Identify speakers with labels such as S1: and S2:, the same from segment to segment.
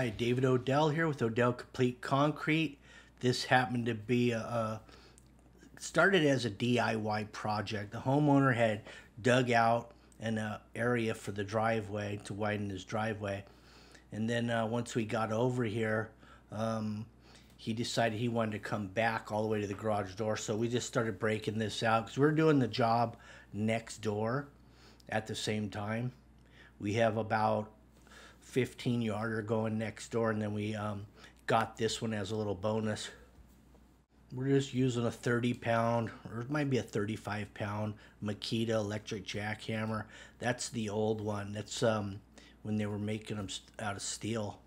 S1: Hi, David Odell here with Odell Complete Concrete. This happened to be started as a DIY project. The homeowner had dug out an area for the driveway to widen his driveway. And then once we got over here, he decided he wanted to come back all the way to the garage door. So we just started breaking this out because we're doing the job next door at the same time. We have about 15-yarder going next door, and then we got this one as a little bonus. We're just using a 30-pound, or it might be a 35-pound Makita electric jackhammer. That's the old one. That's when they were making them out of steel.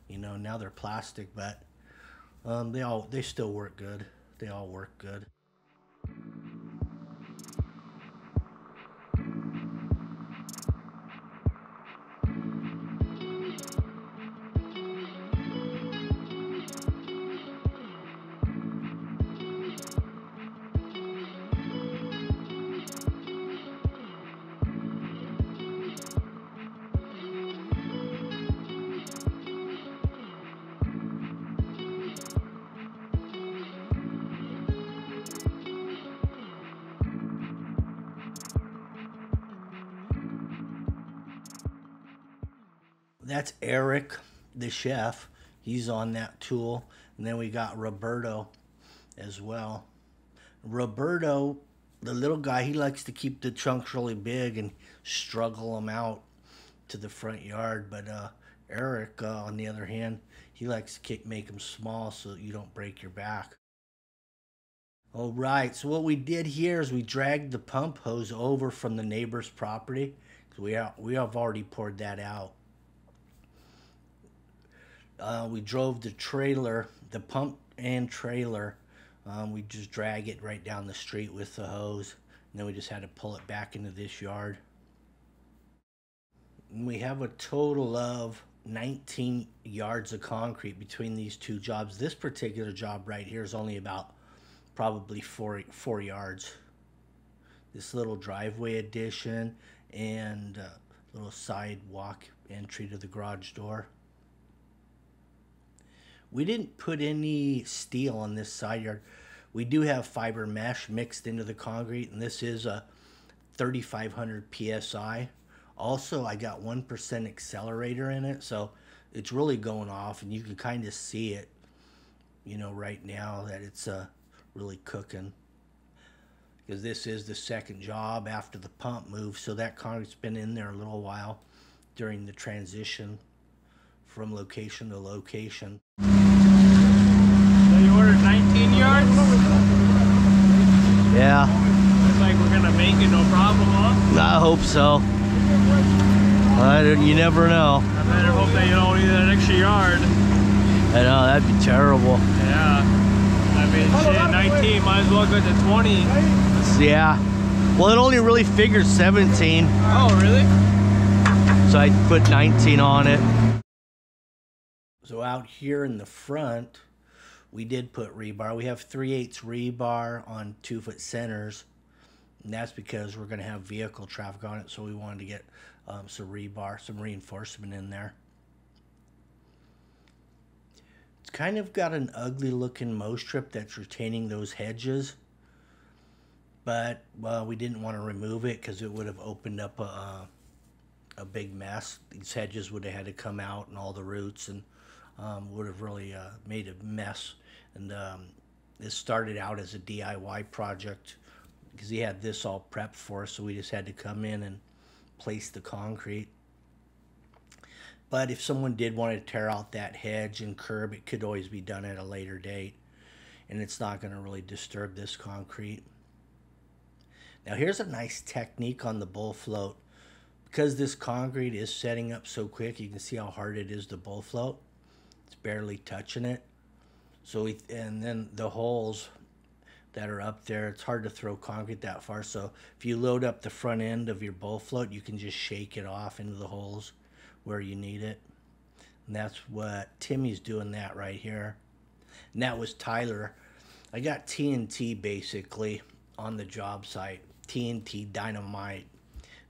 S1: You know, now they're plastic, but they still work good. They all work good. That's Eric, the chef. He's on that tool. And then we got Roberto as well. Roberto, the little guy, he likes to keep the chunks really big and struggle them out to the front yard. But Eric, on the other hand, he likes to make them small so you don't break your back. All right, so what we did here is we dragged the pump hose over from the neighbor's property. We have already poured that out. We drove the trailer, the pump and trailer, we just drag it right down the street with the hose, and then we just had to pull it back into this yard. And we have a total of 19 yards of concrete between these two jobs. This particular job right here is only about probably four yards. This little driveway addition and little sidewalk entry to the garage door. We didn't put any steel on this side yard. We do have fiber mesh mixed into the concrete, and this is a 3,500 PSI. Also, I got 1% accelerator in it, so it's really going off, and you can kind of see it, you know, right now that it's really cooking. Because this is the second job after the pump moved, so that concrete's been in there a little while during the transition from location to location.
S2: So you ordered 19 yards?
S1: Yeah.
S2: Looks like we're gonna make it, no problem, huh?
S1: I hope so. You never know.
S2: I better hope that you don't need that extra yard.
S1: I know, that'd be terrible.
S2: Yeah. I mean, shit, 19, might as well go to 20.
S1: Yeah. Well, it only really figures 17.
S2: Oh, really?
S1: So I put 19 on it. So out here in the front, we did put rebar. We have 3/8 rebar on 2-foot centers. And that's because we're going to have vehicle traffic on it. So we wanted to get some rebar, some reinforcement in there. It's kind of got an ugly looking mow strip that's retaining those hedges. But, well, we didn't want to remove it because it would have opened up a big mess. These hedges would have had to come out and all the roots, and would have really made a mess. And this started out as a DIY project because he had this all prepped for us, so we just had to come in and place the concrete. But if someone did want to tear out that hedge and curb, it could always be done at a later date, and it's not going to really disturb this concrete. Now here's a nice technique on the bull float. Because this concrete is setting up so quick, you can see how hard it is to bull float. It's barely touching it. So and then the holes that are up there, it's hard to throw concrete that far. So if you load up the front end of your bull float, you can just shake it off into the holes where you need it. And that's what Timmy's doing that right here. And that was Tyler. I got TNT basically on the job site. TNT dynamite.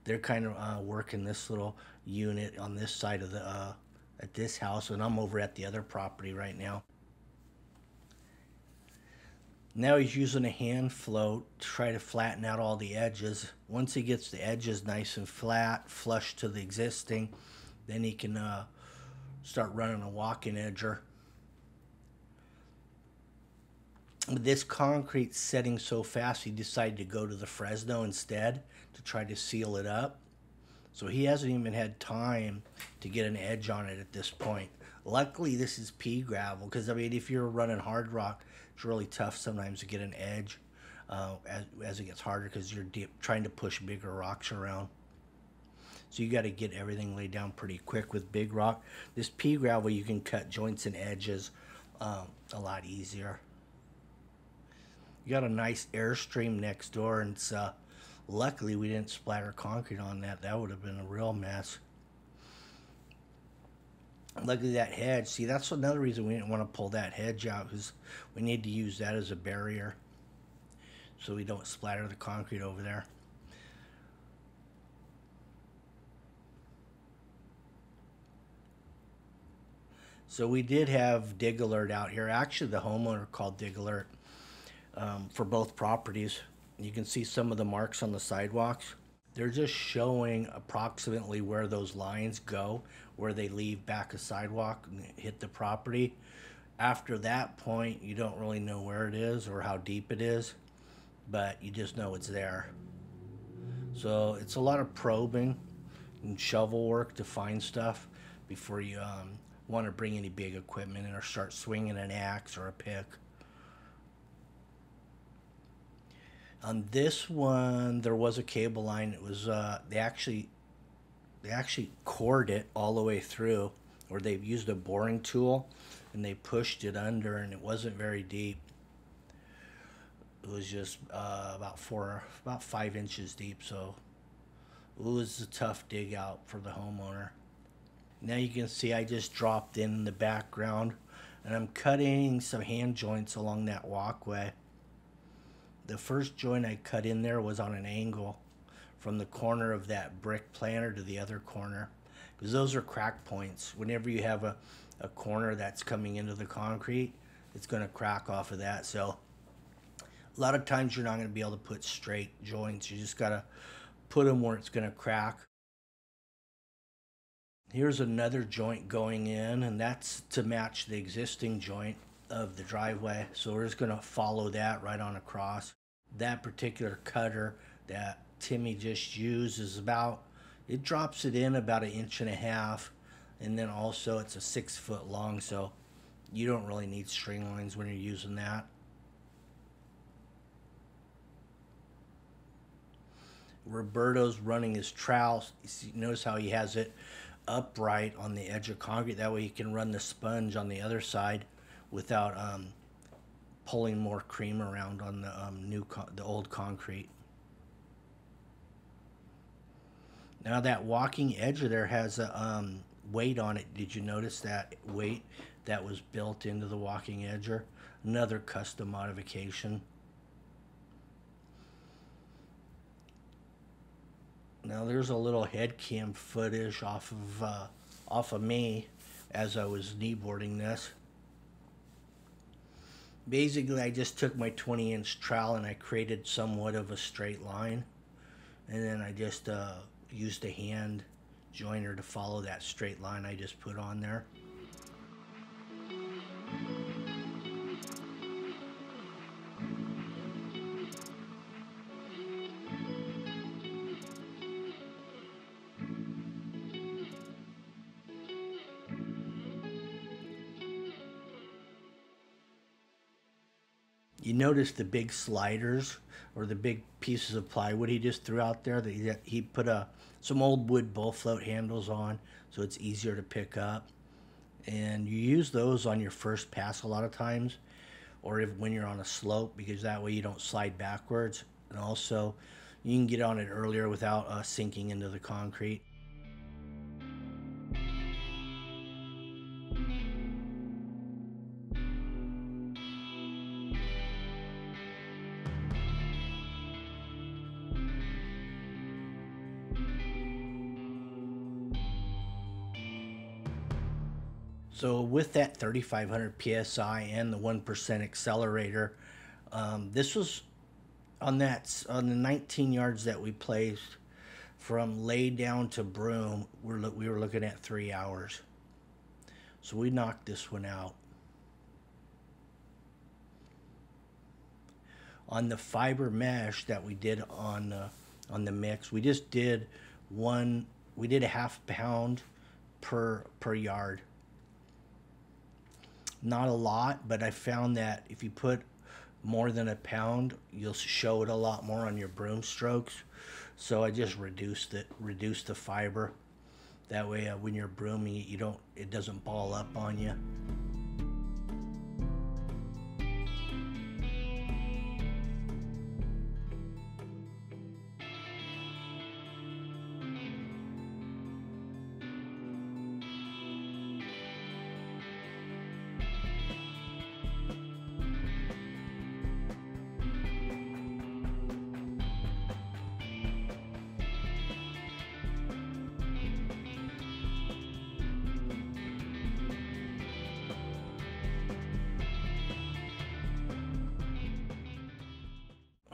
S1: They're kind of working this little unit on this side of the at this house, and I'm over at the other property right now. Now he's using a hand float to try to flatten out all the edges. Once he gets the edges nice and flat, flush to the existing, then he can start running a walk-in edger. With this concrete setting so fast, he decided to go to the Fresno instead to try to seal it up. So he hasn't even had time to get an edge on it at this point. Luckily, this is pea gravel, because I mean, if you're running hard rock, it's really tough sometimes to get an edge as it gets harder, because you're trying to push bigger rocks around. So you got to get everything laid down pretty quick with big rock. This pea gravel, you can cut joints and edges a lot easier. You got a nice airstream next door, and it's luckily we didn't splatter concrete on that. That would have been a real mess. Luckily that hedge, see, that's another reason we didn't want to pull that hedge out, because we need to use that as a barrier so we don't splatter the concrete over there. So we did have dig alert out here. Actually, the homeowner called dig alert for both properties. You can see some of the marks on the sidewalks. They're just showing approximately where those lines go, where they leave back a sidewalk and hit the property. After that point, you don't really know where it is or how deep it is, but you just know it's there. So it's a lot of probing and shovel work to find stuff before you want to bring any big equipment in or start swinging an axe or a pick. On this one, there was a cable line. It was they actually cored it all the way through, or they used a boring tool and they pushed it under, and it wasn't very deep. It was just about 5 inches deep, so it was a tough dig out for the homeowner. Now you can see I just dropped in the background, and I'm cutting some hand joints along that walkway. The first joint I cut in there was on an angle from the corner of that brick planter to the other corner, because those are crack points. Whenever you have a corner that's coming into the concrete, it's going to crack off of that. So a lot of times you're not going to be able to put straight joints. You just got to put them where it's going to crack. Here's another joint going in, and that's to match the existing joint of the driveway. So we're just going to follow that right on across. That particular cutter that Timmy just used is it drops it in about 1.5 inches, and then also it's a 6 foot long, so you don't really need string lines when you're using that. Roberto's running his trowel. Notice how he has it upright on the edge of concrete. That way he can run the sponge on the other side without pulling more cream around on the old concrete. Now that walking edger there has a weight on it. Did you notice that weight that was built into the walking edger? Another custom modification. Now there's a little head cam footage off of me as I was kneeboarding this. Basically, I just took my 20-inch trowel and I created somewhat of a straight line, and then I just used a hand joiner to follow that straight line I just put on there. You notice the big sliders or the big pieces of plywood he just threw out there that he put some old wood bull float handles on, so it's easier to pick up. And you use those on your first pass a lot of times, or when you're on a slope, because that way you don't slide backwards, and also you can get on it earlier without sinking into the concrete. So with that 3,500 psi and the 1% accelerator, this was on the 19 yards that we placed from lay down to broom. We were looking at 3 hours. So we knocked this one out. On the fiber mesh that we did on the mix, we just did we did a ½ pound per yard. Not a lot, but I found that if you put more than a pound, you'll show it a lot more on your broom strokes. So I just reduced the fiber. That way, when you're brooming it, it doesn't ball up on you.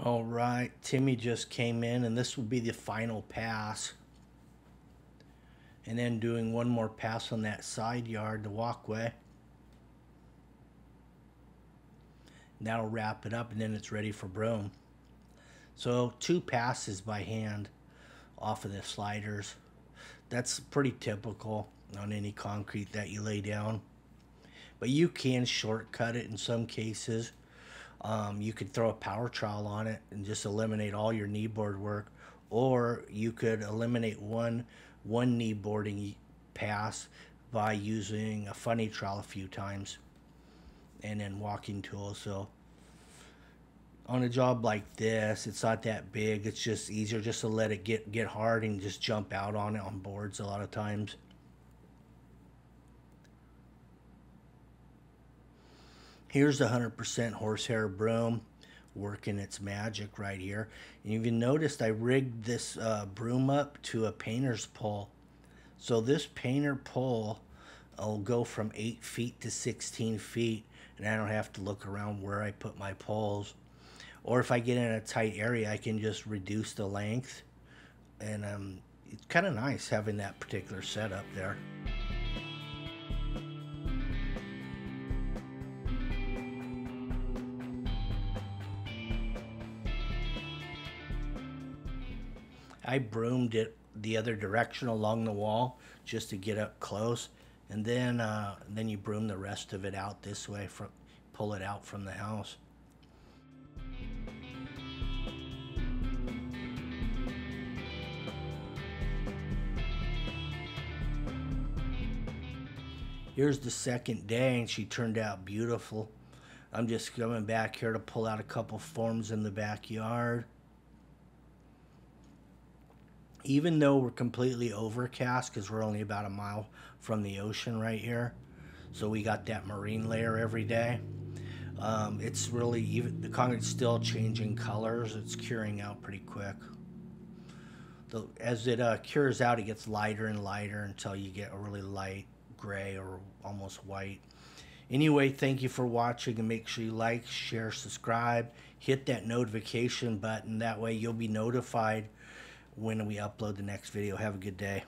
S1: All right, Timmy just came in, and this will be the final pass. And then doing one more pass on that side yard, the walkway. And that'll wrap it up, and then it's ready for broom. So 2 passes by hand off of the sliders. That's pretty typical on any concrete that you lay down. But you can shortcut it in some cases. You could throw a power trowel on it and just eliminate all your knee board work, or you could eliminate one knee boarding pass by using a funny trowel a few times and then walking tools. So on a job like this, it's not that big. It's just easier just to let it get hard and just jump out on it on boards a lot of times. Here's the 100% horsehair broom working its magic right here. And you've noticed I rigged this broom up to a painter's pole. So this painter pole will go from 8 feet to 16 feet, and I don't have to look around where I put my poles. Or if I get in a tight area, I can just reduce the length. And it's kind of nice having that particular setup there. I broomed it the other direction along the wall just to get up close, and then you broom the rest of it out this way, pull it out from the house. Here's the second day, and she turned out beautiful. I'm just coming back here to pull out a couple forms in the backyard. Even though we're completely overcast, because we're only about a mile from the ocean right here, so we got that marine layer every day. It's really, even the concrete's still changing colors. It's curing out pretty quick. As it cures out, it gets lighter and lighter until you get a really light gray or almost white. Anyway, thank you for watching, and make sure you like, share, subscribe, hit that notification button. That way you'll be notified when we upload the next video. Have a good day.